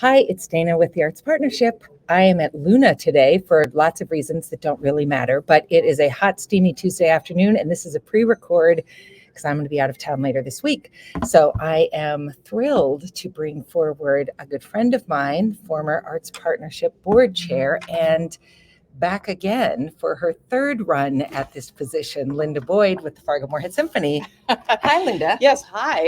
Hi, it's Dana with the Arts Partnership. I am at Luna today for lots of reasons that don't really matter, but it is a hot, steamy Tuesday afternoon, and this is a pre-record because I'm going to be out of town later this week. So I am thrilled to bring forward a good friend of mine, former Arts Partnership board chair, and back again for her third run at this position, Linda Boyd with the Fargo-Moorhead Symphony. Hi, Linda. Yes, hi.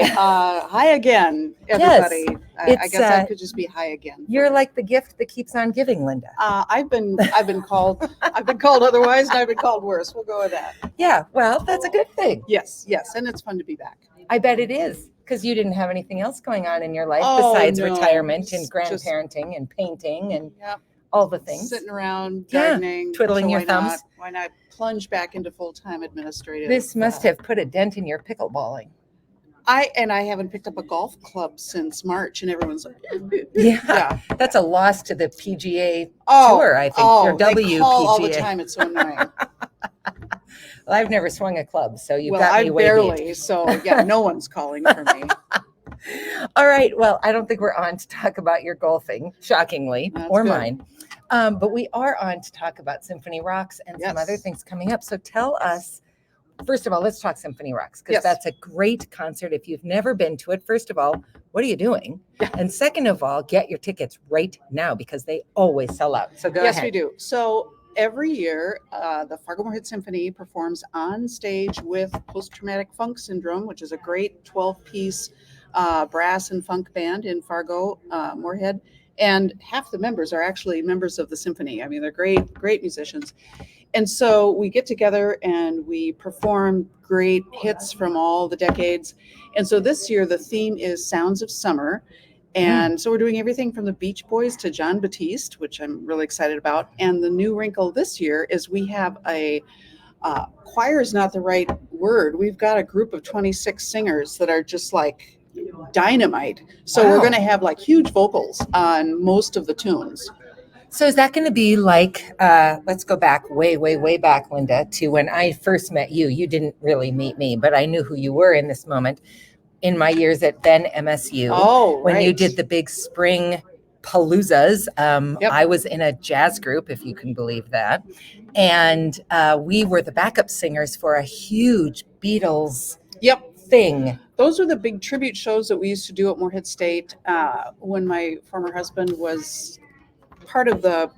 Hi again, everybody. Yes, I guess I could just be hi again. You're like the gift that keeps on giving, Linda. I've been called otherwise, and I've been called worse. We'll go with that. Yeah, well, that's a good thing. Yes, and it's fun to be back. I bet it is, because you didn't have anything else going on in your life besides retirement and grandparenting and painting and all the things. Sitting around, gardening, twiddling your thumbs. Why not plunge back into full-time administrative? This must have put a dent in your pickleballing. I haven't picked up a golf club since March, and everyone's like, yeah. That's a loss to the PGA Tour, I think, or WPGA. They call all the time. It's so annoying. Well, I've never swung a club, so you got me way barely. So no one's calling for me. All right. Well, I don't think we're on to talk about your golfing, shockingly, or mine. But we are on to talk about Symphony Rocks and some other things coming up. So tell us, first of all, let's talk Symphony Rocks, because that's a great concert. If you've never been to it, first of all, what are you doing? And second of all, get your tickets right now, because they always sell out. So go ahead. Yes, we do. So every year, the Fargo-Moorhead Symphony performs on stage with Post-Traumatic Funk Syndrome, which is a great 12-piece brass and funk band in Fargo, Moorhead. And half the members are actually members of the symphony. I mean, they're great musicians. And so we get together and we perform great hits from all the decades. And so this year, the theme is Sounds of Summer. And so we're doing everything from the Beach Boys to John Batiste, which I'm really excited about. And the new wrinkle this year is we have a choir is not the right word. We've got a group of 26 singers that are just like dynamite. So we're going to have like huge vocals on most of the tunes. So is that going to be like, let's go back way back, Linda, to when I first met you. You didn't really meet me, but I knew who you were in this moment. In my years at then MSU, when you did the big spring paloozas, I was in a jazz group, if you can believe that. And we were the backup singers for a huge Beatles thing. Those were the big tribute shows that we used to do at Moorhead State when my former husband was part of the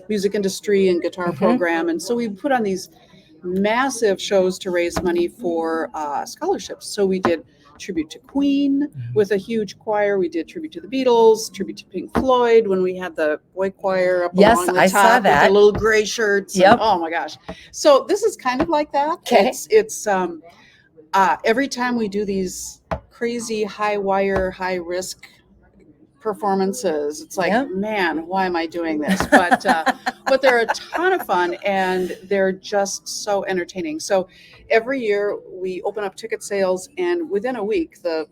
music industry and guitar program. And so we put on these massive shows to raise money for scholarships. So we did tribute to Queen with a huge choir. We did tribute to the Beatles, tribute to Pink Floyd when we had the boy choir up along the top saw that. with the little gray shirts. Yep. Oh my gosh. So this is kind of like that. Okay. It's every time we do these crazy high wire, high risk performances, it's like, man, why am I doing this? But they're a ton of fun and they're just so entertaining. So every year we open up ticket sales, and within a week the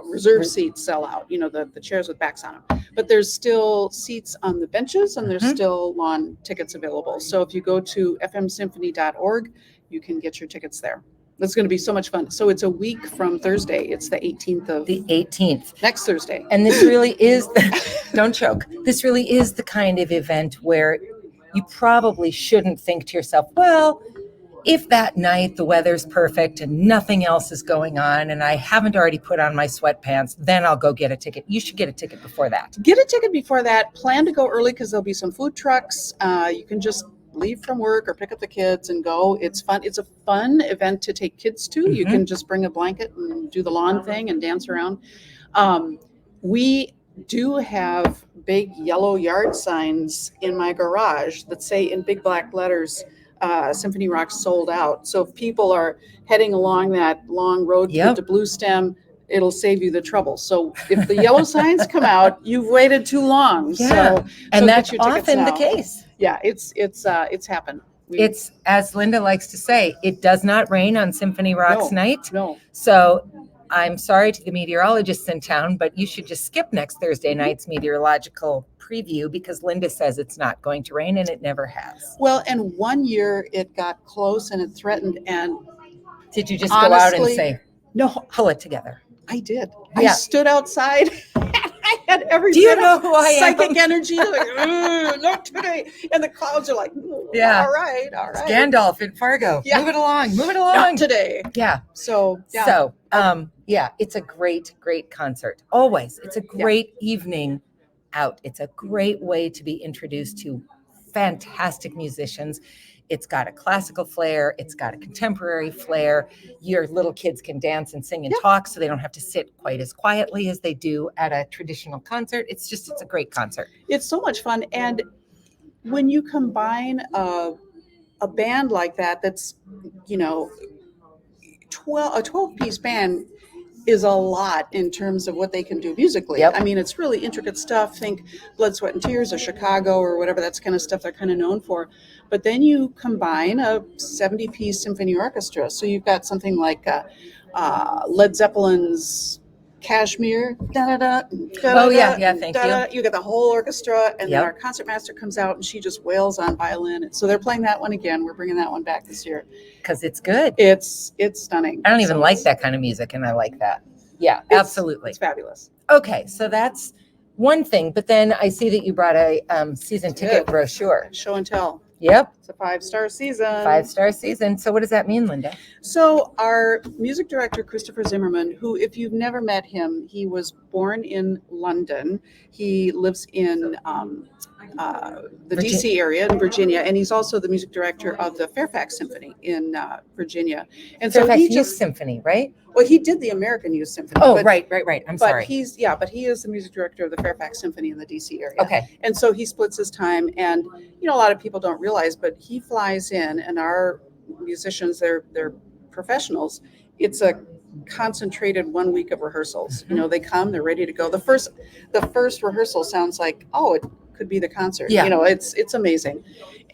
reserve seats sell out, the chairs with backs on them. But there's still seats on the benches, and there's still lawn tickets available. So if you go to fmsymphony.org, you can get your tickets there. It's going to be so much fun. So it's a week from Thursday. It's the 18th of the 18th. Next Thursday. And this really is, don't choke. This really is the kind of event where you probably shouldn't think to yourself, well, if that night the weather's perfect and nothing else is going on and I haven't already put on my sweatpants, then I'll go get a ticket. You should get a ticket before that. Get a ticket before that. Plan to go early because there'll be some food trucks. You can just leave from work or pick up the kids and go. It's fun. It's a fun event to take kids to. You can just bring a blanket and do the lawn thing and dance around. We do have big yellow yard signs in my garage that say in big black letters, Symphony Rocks sold out. So if people are heading along that long road to Blue Stem, it'll save you the trouble. So if the yellow signs come out, you've waited too long. So that's often the case. Yeah, it's happened. It's, as Linda likes to say, it does not rain on Symphony Rocks night. No. So I'm sorry to the meteorologists in town, but you should just skip next Thursday night's meteorological preview because Linda says it's not going to rain, and it never has. Well, and one year it got close and it threatened. And did you just go out and say, no, pull it together? I did. I stood outside and I had every Do you bit know of who I am? psychic energy. Like, not today. And the clouds are like, Yeah. all right. It's Gandalf in Fargo. Yeah. Move it along. Not today. Yeah. So, yeah. So, it's a great, great concert. Always. It's a great evening out. It's a great way to be introduced to fantastic musicians. It's got a classical flair. It's got a contemporary flair. Your little kids can dance and sing and talk, so they don't have to sit quite as quietly as they do at a traditional concert. It's a great concert. It's so much fun. And when you combine a band like that, that's, you know, a 12-piece band is a lot in terms of what they can do musically. Yep. I mean, it's really intricate stuff. Think Blood, Sweat, and Tears or Chicago or whatever. That's kind of stuff they're kind of known for. But then you combine a 70-piece symphony orchestra. So you've got something like Led Zeppelin's Kashmir. Thank you. You get the whole orchestra, and then our concertmaster comes out and she just wails on violin. So they're playing that one again. We're bringing that one back this year because it's good. It's stunning. I don't even like that kind of music, and I like that. Yeah, absolutely. It's fabulous. Okay, so that's one thing. But then I see that you brought a season ticket brochure. Show and tell. Yep. It's a 5-star season. 5-star season. So what does that mean, Linda? So our music director, Christopher Zimmerman, who, if you've never met him, he was born in London. He lives in the DC area in Virginia, and he's also the music director of the Fairfax Symphony in Virginia. And Fairfax so Youth Symphony, right? Well, he did the American Youth Symphony. Oh, right. I'm sorry. But he is the music director of the Fairfax Symphony in the DC area. Okay. And so he splits his time, and a lot of people don't realize, but he flies in, and our musicians, they're professionals. It's a concentrated 1 week of rehearsals. Mm-hmm. They come, they're ready to go. The first rehearsal sounds like, it could be the concert. Yeah. It's amazing.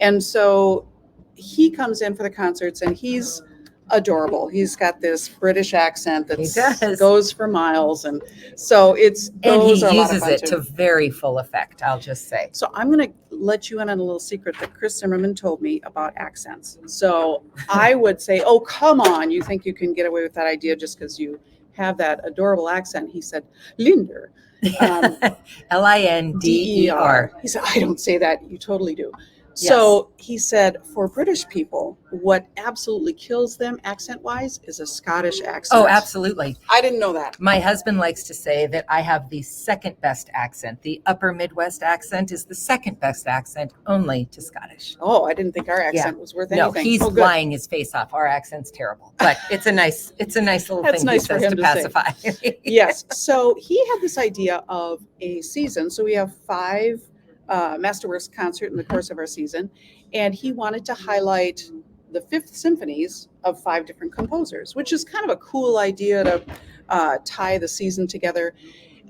And so he comes in for the concerts, and he's adorable. He's got this British accent that goes for miles, and so he uses it to very full effect, I'll just say. So I'm going to let you in on a little secret that Chris Zimmerman told me about accents. So I would say, oh, come on, you think you can get away with that idea just because you have that adorable accent? He said, Linder. Linder. He said, I don't say that. You totally do. So he said, for British people, what absolutely kills them accent-wise is a Scottish accent. Oh, absolutely. I didn't know that. My husband likes to say that I have the second best accent. The upper Midwest accent is the second best accent, only to Scottish. Oh, I didn't think our accent was worth anything. No, he's lying his face off. Our accent's terrible, but it's a nice little thing nice he says for him to pacify. Yes. So he had this idea of a season. So we have 5 Masterworks concert in the course of our season, and he wanted to highlight the 5th symphonies of 5 different composers, which is kind of a cool idea to tie the season together.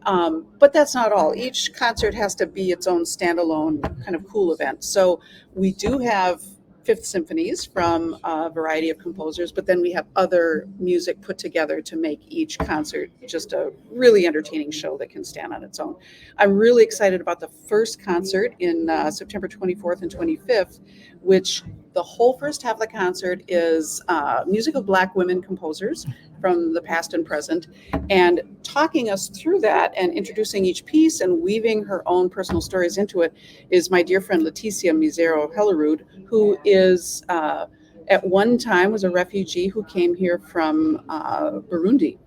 But that's not all. Each concert has to be its own standalone kind of cool event. So we do have 5th symphonies from a variety of composers, but then we have other music put together to make each concert just a really entertaining show that can stand on its own. I'm really excited about the first concert in September 24th and 25th, which the whole first half of the concert is music of Black women composers from the past and present, and talking us through that and introducing each piece and weaving her own personal stories into it is my dear friend Leticia Mizero Hellerud, who is at one time was a refugee who came here from Burundi.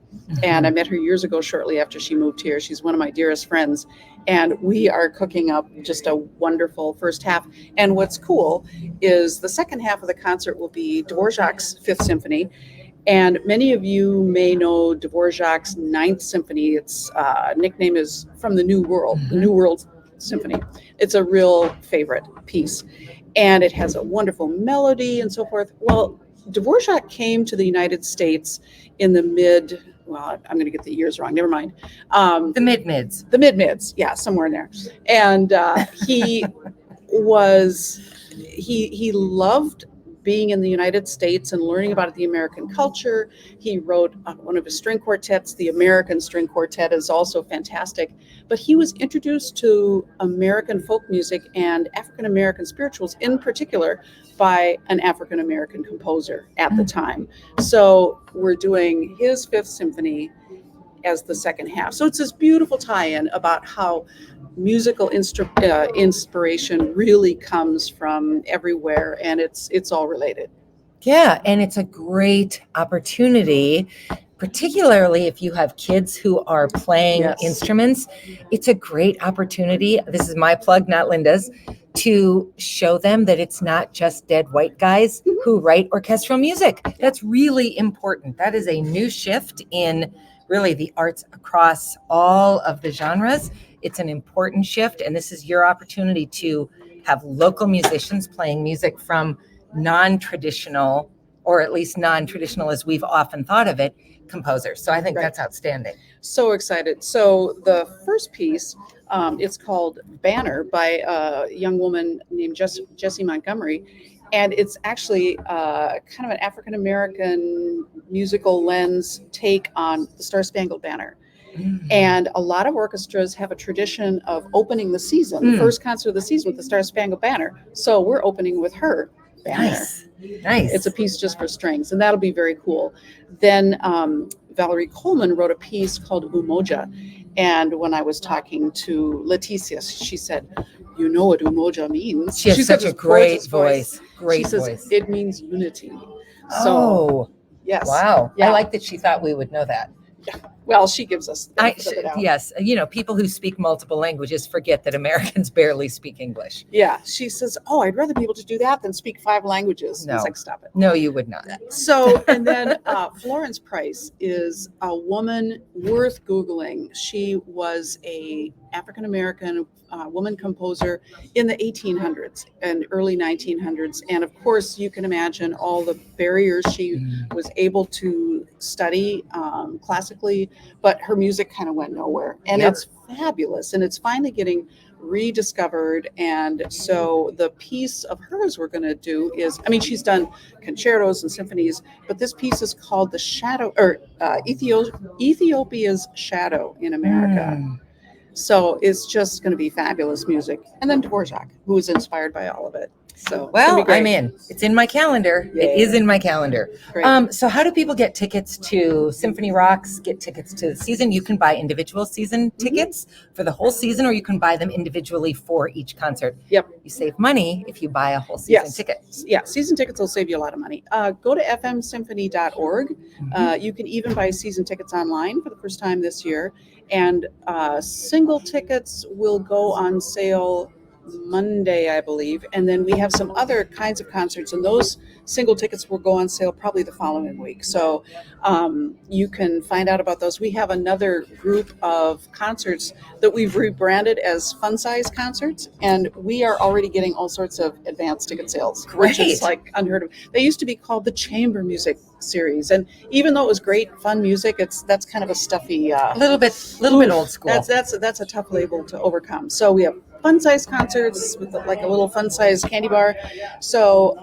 And I met her years ago, shortly after she moved here. She's one of my dearest friends. And we are cooking up just a wonderful first half. And what's cool is the second half of the concert will be Dvorak's 5th Symphony. And many of you may know Dvorak's 9th Symphony. Its nickname is From the New World, the New World Symphony. It's a real favorite piece. And it has a wonderful melody and so forth. Well, Dvorak came to the United States in the I'm going to get the years wrong. Never mind. The mid-mids. The mid-mids. Yeah, somewhere in there. And he loved being in the United States and learning about the American culture. He wrote one of his string quartets. The American String Quartet is also fantastic. But he was introduced to American folk music and African American spirituals in particular by an African American composer at the time. So we're doing his 5th Symphony as the second half. So it's this beautiful tie-in about how musical inspiration really comes from everywhere, and it's all related. Yeah, and it's a great opportunity, particularly if you have kids who are playing Yes. instruments. It's a great opportunity. This is my plug, not Linda's, to show them that it's not just dead white guys who write orchestral music. That's really important. That is a new shift in really the arts across all of the genres. It's an important shift, and this is your opportunity to have local musicians playing music from non-traditional, or at least non-traditional as we've often thought of it, composers. So I think that's outstanding. So excited. So the first piece, it's called Banner by a young woman named Jessie Montgomery. And it's actually kind of an African-American musical lens take on the Star Spangled Banner. And a lot of orchestras have a tradition of opening the season, the first concert of the season with the Star Spangled Banner. So we're opening with her Banner. Nice. It's a piece just for strings, and that'll be very cool. Then Valerie Coleman wrote a piece called Umoja. And when I was talking to Leticia, she said, "You know what Umoja means?" She has such a great voice. She says it means unity. So, yes. Wow. Yeah. I like that she thought we would know that. Yeah. Well, she gives us yes. People who speak multiple languages forget that Americans barely speak English. Yeah. She says, "Oh, I'd rather be able to do that than speak 5 languages." No. It's like, stop it. No, you would not. So, and then Florence Price is a woman worth Googling. She was a African-American woman composer in the 1800s and early 1900s. And of course, you can imagine all the barriers. She was able to study classically, but her music kind of went nowhere. And it's fabulous. And it's finally getting rediscovered. And so the piece of hers we're going to do is, she's done concertos and symphonies, but this piece is called The Shadow, or Ethiopia's Shadow in America. So it's just going to be fabulous music. And then Dvorak, who is inspired by all of it. So, well, I'm in. It's in my calendar. Yay. It is in my calendar. So how do people get tickets to Symphony Rocks, get tickets to the season? You can buy individual season tickets for the whole season, or you can buy them individually for each concert. Yep. You save money if you buy a whole season ticket. Yeah, season tickets will save you a lot of money. Go to fmsymphony.org. You can even buy season tickets online for the first time this year. And single tickets will go on sale Monday, I believe, and then we have some other kinds of concerts, and those single tickets will go on sale probably the following week. So you can find out about those. We have another group of concerts that we've rebranded as fun size concerts, and we are already getting all sorts of advanced ticket sales, which is like unheard of. They used to be called the chamber music series, and even though it was great fun music, that's kind of a stuffy, a little bit old school. That's a tough label to overcome. So we have fun-sized concerts with like a little fun-sized candy bar. So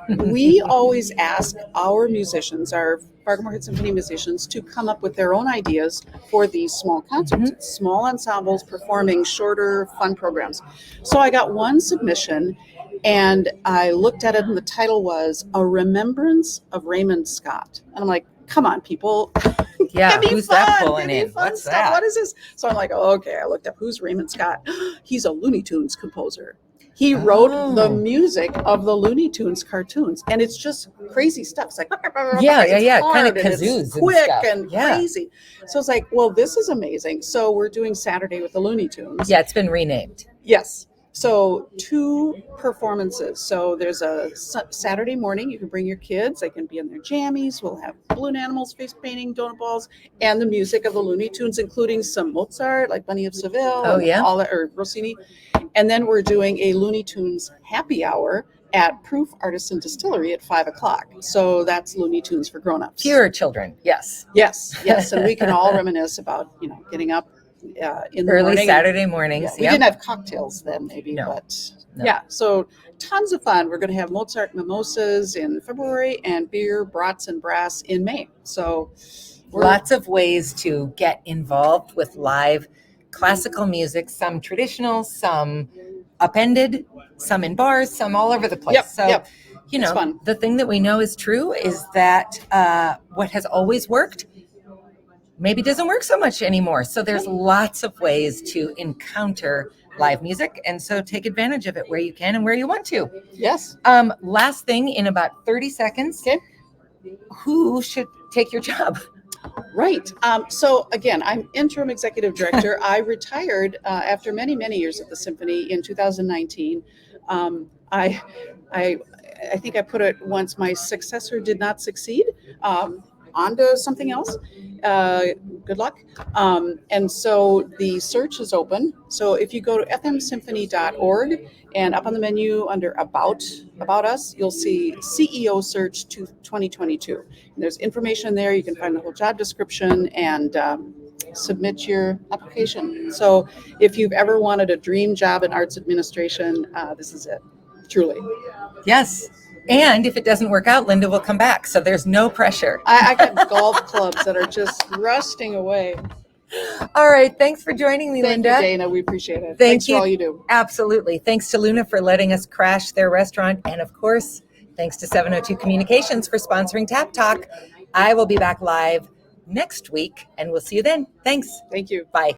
we always ask our musicians, our Fargo-Moorhead Symphony musicians, to come up with their own ideas for these small concerts. Small ensembles performing shorter, fun programs. So I got one submission, and I looked at it, and the title was A Remembrance of Raymond Scott. And I'm like, come on, people. Yeah, who's that pulling in? What's that? What is this? So I'm like, oh, okay. I looked up who's Raymond Scott. He's a Looney Tunes composer. He wrote the music of the Looney Tunes cartoons, and it's just crazy stuff. It's like kind of kazoos, quick and crazy. So it's like, well, this is amazing. So we're doing Saturday with the Looney Tunes. Yeah, it's been renamed. Yes. So 2 performances. So there's a Saturday morning. You can bring your kids. They can be in their jammies. We'll have balloon animals, face painting, donut balls, and the music of the Looney Tunes, including some Mozart, like Bunny of Seville, all that, or Rossini. And then we're doing a Looney Tunes happy hour at Proof Artisan Distillery at 5:00. So that's Looney Tunes for grown-ups. Pure children. Yes. And we can all reminisce about, getting up in the early morning. Saturday mornings. We didn't have cocktails then, maybe, but so tons of fun. We're going to have Mozart mimosas in February and beer, brats, and brass in May. So lots of ways to get involved with live classical music, some traditional, some upended, some in bars, some all over the place. The thing that we know is true is that what has always worked maybe doesn't work so much anymore. So there's lots of ways to encounter live music. And so take advantage of it where you can and where you want to. Yes. Last thing in about 30 seconds. Okay. Who should take your job? Right. So again, I'm interim executive director. I retired after many, many years at the Symphony in 2019. I think I put it once, my successor did not succeed. On to something else. Good luck. And so the search is open. So if you go to fmsymphony.org and up on the menu under About Us, you'll see CEO Search 2022. And there's information there. You can find the whole job description and submit your application. So if you've ever wanted a dream job in arts administration, this is it, truly. Yes. And if it doesn't work out, Linda will come back. So there's no pressure. I got golf clubs that are just rusting away. All right. Thanks for joining me, Thank Linda. you, Dana. We appreciate it. Thanks for all you do. Absolutely. Thanks to Luna for letting us crash their restaurant. And of course, thanks to 702 Communications for sponsoring Tap Talk. I will be back live next week and we'll see you then. Thanks. Thank you. Bye.